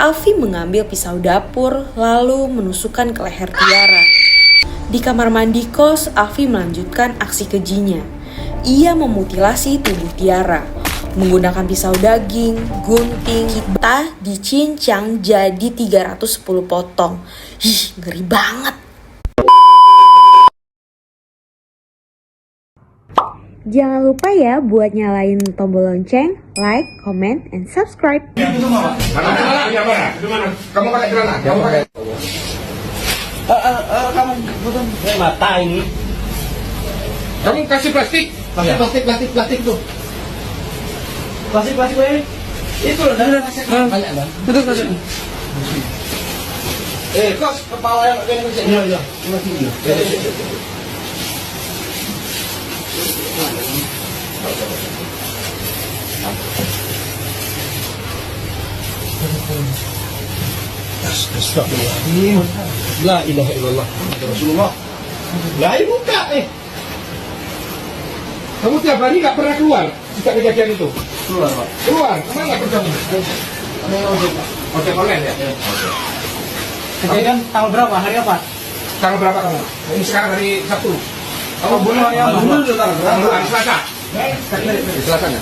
Alfi mengambil pisau dapur lalu menusukkan ke leher Tiara. Di kamar mandi kos, Alfi melanjutkan aksi kejinya. Ia memutilasi tubuh Tiara menggunakan pisau daging, gunting, kita dicincang jadi 310 potong. Ngeri banget. Jangan lupa ya buat nyalain tombol lonceng, like, comment, and subscribe. Kamu pakai celana? Kamu pakai? Kamu bukan mata ini. Kamu kasih plastik? Plastik tuh. Plastik ini. Itu loh, banyak bang. Betul. Kos kepala yang kayak gini. Iya. Astagfirullahaladzim. La ilaha illallah. Rasulullah. Lah ini buka nih. Kamu tiap hari nggak pernah keluar sejak kejadian itu? Keluar pak. Keluar? Kemana kerjamu? Ojek pak. Ojek online ya? Kejadian tanggal berapa? Hari apa? Tanggal berapa kamu? Ini sekarang hari Sabtu. Kamu bunuh yang bunuh itu hari Selasa. Selasanya.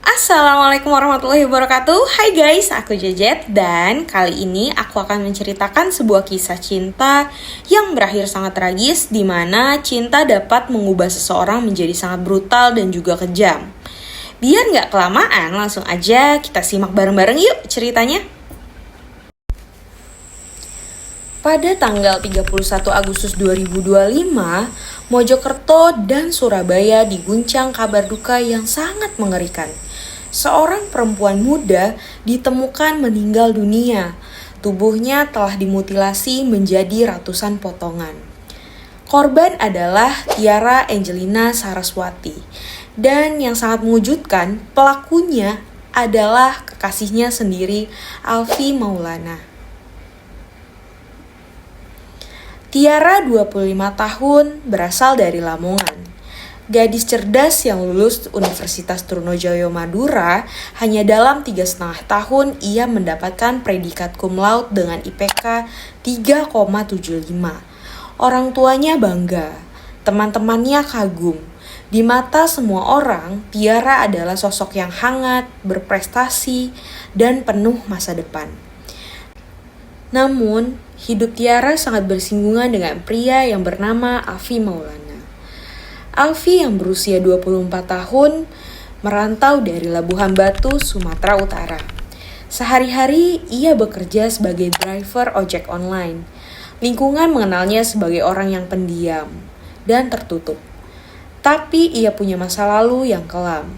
Assalamualaikum warahmatullahi wabarakatuh. Hai guys, aku Jejet dan kali ini aku akan menceritakan sebuah kisah cinta yang berakhir sangat tragis di mana cinta dapat mengubah seseorang menjadi sangat brutal dan juga kejam. Biar nggak kelamaan, langsung aja kita simak bareng-bareng yuk ceritanya. Pada tanggal 31 Agustus 2025, Mojokerto dan Surabaya diguncang kabar duka yang sangat mengerikan. Seorang perempuan muda ditemukan meninggal dunia. Tubuhnya telah dimutilasi menjadi ratusan potongan. Korban adalah Tiara Angelina Saraswati. Dan yang sangat mengejutkan, pelakunya adalah kekasihnya sendiri, Alfi Maulana. Tiara 25 tahun, berasal dari Lamongan. Gadis cerdas yang lulus Universitas Trunojoyo Madura, hanya dalam 3,5 tahun ia mendapatkan predikat cum laude dengan IPK 3,75. Orang tuanya bangga, teman-temannya kagum. Di mata semua orang, Tiara adalah sosok yang hangat, berprestasi, dan penuh masa depan. Namun, hidup Tiara sangat bersinggungan dengan pria yang bernama Alfi Maulana. Alfi yang berusia 24 tahun merantau dari Labuhan Batu, Sumatera Utara. Sehari-hari ia bekerja sebagai driver ojek online. Lingkungan mengenalnya sebagai orang yang pendiam dan tertutup. Tapi ia punya masa lalu yang kelam.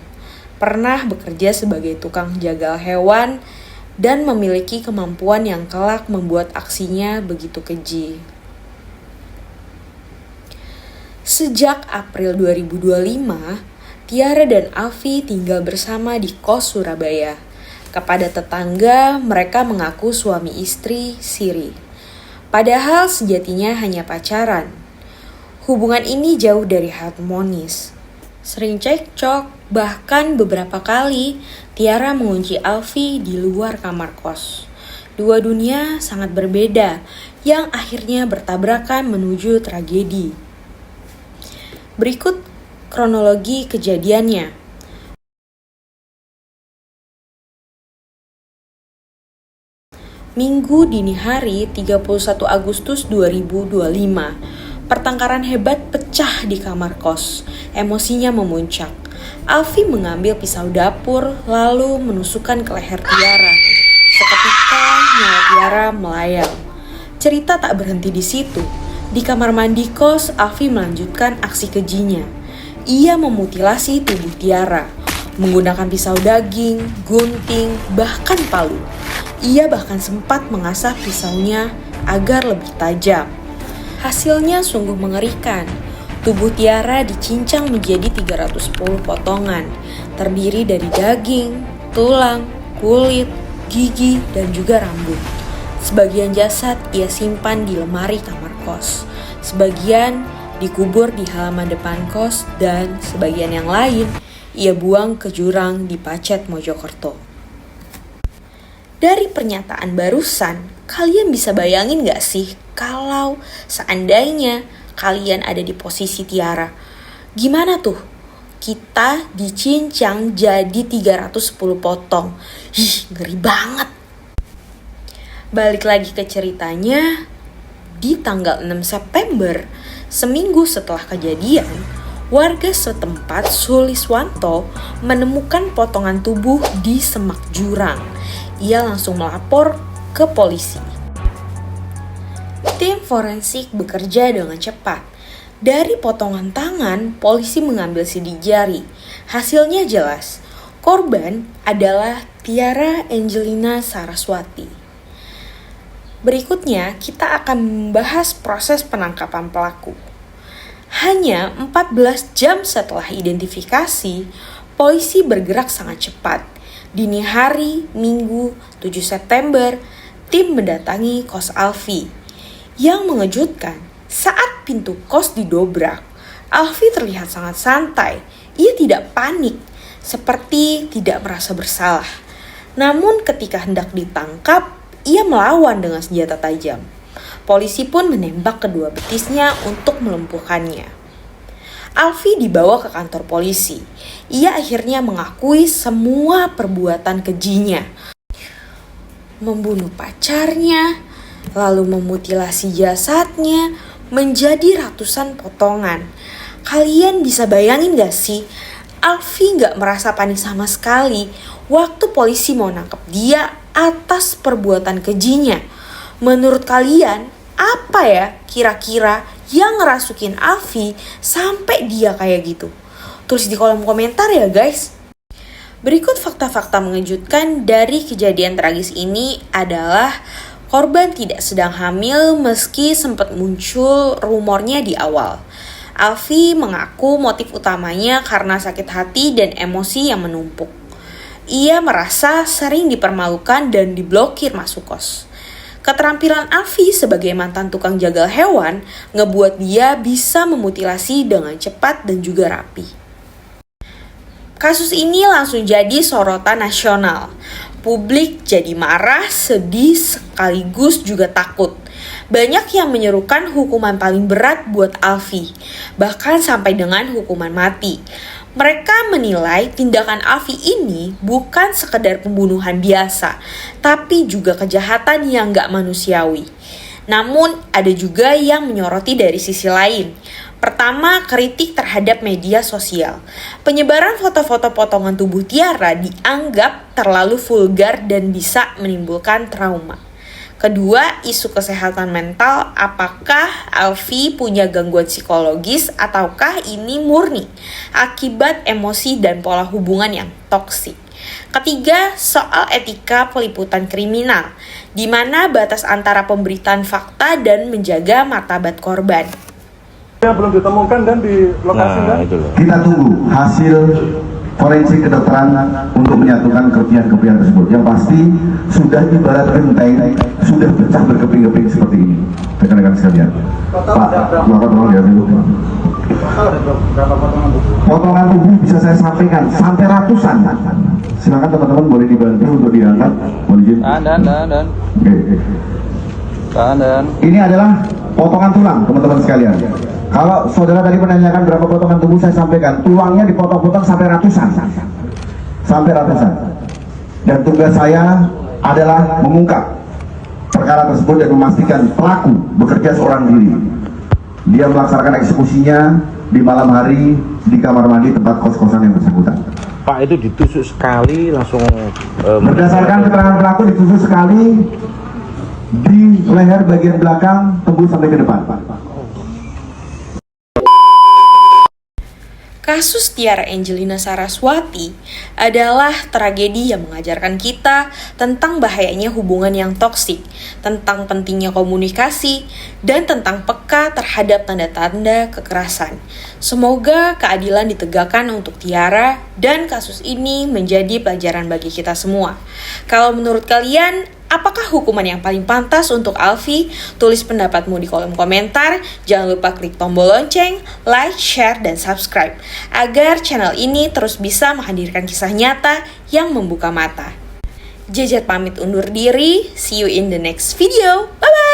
Pernah bekerja sebagai tukang jagal hewan dan memiliki kemampuan yang kelak membuat aksinya begitu keji. Sejak April 2025, Tiara dan Alfi tinggal bersama di kos Surabaya. Kepada tetangga, mereka mengaku suami istri siri. Padahal sejatinya hanya pacaran. Hubungan ini jauh dari harmonis. Sering cekcok, bahkan beberapa kali Tiara mengunci Alfi di luar kamar kos. Dua dunia sangat berbeda yang akhirnya bertabrakan menuju tragedi. Berikut kronologi kejadiannya. Minggu dini hari 31 Agustus 2025. Pertengkaran hebat pecah di kamar kos. Emosinya memuncak. Alfi mengambil pisau dapur lalu menusukkan ke leher Tiara. Seketika nyawa Tiara melayang. Cerita tak berhenti di situ. Di kamar mandi kos, Alfi melanjutkan aksi kejinya. Ia memutilasi tubuh Tiara menggunakan pisau daging, gunting, bahkan palu. Ia bahkan sempat mengasah pisaunya agar lebih tajam. Hasilnya sungguh mengerikan. Tubuh Tiara dicincang menjadi 310 potongan, terdiri dari daging, tulang, kulit, gigi, dan juga rambut. Sebagian jasad ia simpan di lemari kamar kos. Sebagian dikubur di halaman depan kos dan sebagian yang lain ia buang ke jurang di Pacet, Mojokerto. Dari pernyataan barusan, kalian bisa bayangin gak sih kalau seandainya kalian ada di posisi Tiara? Gimana tuh? Kita dicincang jadi 310 potong. Ngeri banget. Balik lagi ke ceritanya, di tanggal 6 September, seminggu setelah kejadian, warga setempat Suliswanto menemukan potongan tubuh di semak jurang. Ia langsung melapor ke polisi. Tim forensik bekerja dengan cepat. Dari potongan tangan, polisi mengambil sidik jari. Hasilnya jelas, korban adalah Tiara Angelina Saraswati. Berikutnya, kita akan membahas proses penangkapan pelaku. Hanya 14 jam setelah identifikasi, polisi bergerak sangat cepat. Dini hari, Minggu 7 September, tim mendatangi kos Alfi. Yang mengejutkan, saat pintu kos didobrak, Alfi terlihat sangat santai. Ia tidak panik, seperti tidak merasa bersalah. Namun ketika hendak ditangkap, ia melawan dengan senjata tajam. Polisi pun menembak kedua betisnya untuk melumpuhkannya. Alfi dibawa ke kantor polisi. Ia akhirnya mengakui semua perbuatan kejinya. Membunuh pacarnya, lalu memutilasi jasadnya menjadi ratusan potongan. Kalian bisa bayangin gak sih? Alfi gak merasa panik sama sekali waktu polisi mau nangkep dia atas perbuatan kejinya. Menurut kalian, apa ya kira-kira yang ngerasukin Alfi sampai dia kayak gitu? Tulis di kolom komentar ya guys. Berikut fakta-fakta mengejutkan dari kejadian tragis ini adalah korban tidak sedang hamil meski sempat muncul rumornya di awal. Alfi mengaku motif utamanya karena sakit hati dan emosi yang menumpuk. Ia merasa sering dipermalukan dan diblokir masuk kos. Keterampilan Alfi sebagai mantan tukang jagal hewan ngebuat dia bisa memutilasi dengan cepat dan juga rapi. Kasus ini langsung jadi sorotan nasional. Publik jadi marah, sedih, sekaligus juga takut. Banyak yang menyerukan hukuman paling berat buat Alfi, bahkan sampai dengan hukuman mati. Mereka menilai tindakan Alfi ini bukan sekedar pembunuhan biasa, tapi juga kejahatan yang gak manusiawi. Namun ada juga yang menyoroti dari sisi lain. Pertama, kritik terhadap media sosial. Penyebaran foto-foto potongan tubuh Tiara dianggap terlalu vulgar dan bisa menimbulkan trauma. Kedua, isu kesehatan mental, apakah Alfi punya gangguan psikologis ataukah ini murni akibat emosi dan pola hubungan yang toksik. Ketiga, soal etika peliputan kriminal, di mana batas antara pemberitaan fakta dan menjaga martabat korban. Belum ditemukan dan di lokasi dan kita tunggu hasil forensik kedokteran untuk menyatukan kelebihan-kelebihan tersebut. Yang pasti sudah ibarat genteng, sudah pecah berkeping-keping seperti ini. Rekan-rekan sekalian. Pak, melakukan tolong ya dulu. Potongan tubuh bisa saya sampaikan sampai ratusan. Silakan teman-teman boleh dibantu untuk diangkat. Mohon izin. Dan. Ini adalah potongan tulang, teman-teman sekalian. Kalau saudara tadi menanyakan berapa potongan tubuh, saya sampaikan tulangnya dipotong-potong sampai ratusan. Dan tugas saya adalah mengungkap perkara tersebut dan memastikan pelaku bekerja seorang diri. Dia melaksanakan eksekusinya di malam hari di kamar mandi tempat kos-kosan yang bersangkutan. Pak, itu ditusuk sekali langsung Berdasarkan keterangan pelaku, ditusuk sekali di leher bagian belakang tembus sampai ke depan. Kasus Tiara Angelina Saraswati adalah tragedi yang mengajarkan kita tentang bahayanya hubungan yang toksik, tentang pentingnya komunikasi, dan tentang peka terhadap tanda-tanda kekerasan. Semoga keadilan ditegakkan untuk Tiara dan kasus ini menjadi pelajaran bagi kita semua. Kalau menurut kalian, apakah hukuman yang paling pantas untuk Alfi? Tulis pendapatmu di kolom komentar. Jangan lupa klik tombol lonceng, like, share, dan subscribe agar channel ini terus bisa menghadirkan kisah nyata yang membuka mata. Jejat pamit undur diri. See you in the next video. Bye-bye.